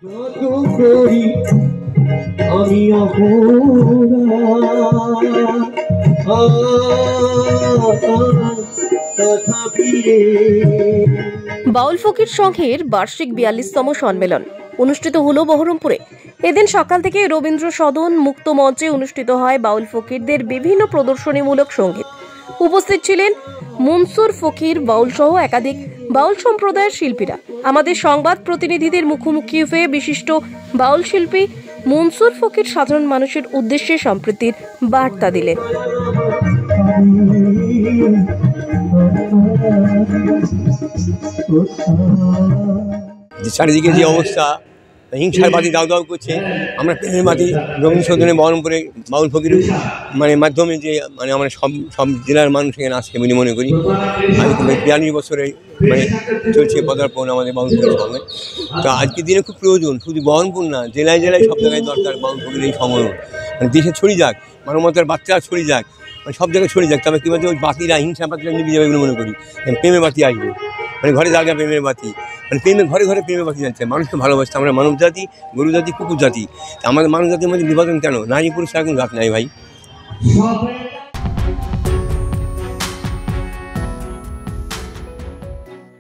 বাউল ফকির সংঘের বার্ষিক 42তম সম্মেলন অনুষ্ঠিত হলো বহরমপুরে। এদিন সকাল থেকে রবীন্দ্র সদন মুক্ত মঞ্চে অনুষ্ঠিত হয় বাউল ফকিরদের বিভিন্ন প্রদর্শনীমূলক সঙ্গীত। উপস্থিত ছিলেন মনসুর ফকির বাউল সহ একাধিক বাউল সম্প্রদায়ের শিল্পীরা। আমাদের সংবাদ প্রতিনিধিদের মুখোমুখি হয়ে বিশিষ্ট বাউল শিল্পী মনসুর ফকির সাধারণ মানুষের উদ্দেশ্যে সম্প্রীতির বার্তা দিলেন। চারিদিকে যে অবস্থা, হিংসার বাতি দাউ দাউ করছে, আমরা প্রেমের বাতি রবীন্দ্র সদনে বহরমপুরে বাউল ফকির মাধ্যমে যে আমরা সব জেলার মানুষ এখানে আসছে বলে মনে করি। আজ 42 বছরে চলছে পদার্পণ আমাদের বাউল ফকির সঙ্গে। তো আজকের দিনে খুব প্রয়োজন, শুধু বহরমপুর না, জেলায় জেলায় সব জায়গায় দরকার বাউল ফকির এই সময়। দেশে ছড়িয়ে যাক, মানবতার বাচ্চারা ছড়িয়ে যাক, সব জায়গায় ছড়িয়ে যাক। তবে কী বলছে, ওই বাতিরা হিংসা বাতিরা নিভে যাবে বলে মনে করি। প্রেমের বাতি আসবে, ঘরে জায়গা প্রেমের বাতি, প্রেমে ঘরে ঘরে প্রেমের বাতি যাচ্ছে। মানুষকে ভালোবাসতে, আমরা মানব জাতি, গরু জাতি, কুকুর জাতি। আমাদের মানব জাতির মধ্যে বিভাজন কেন? নারী পুরুষ এখন জাত নাই ভাই।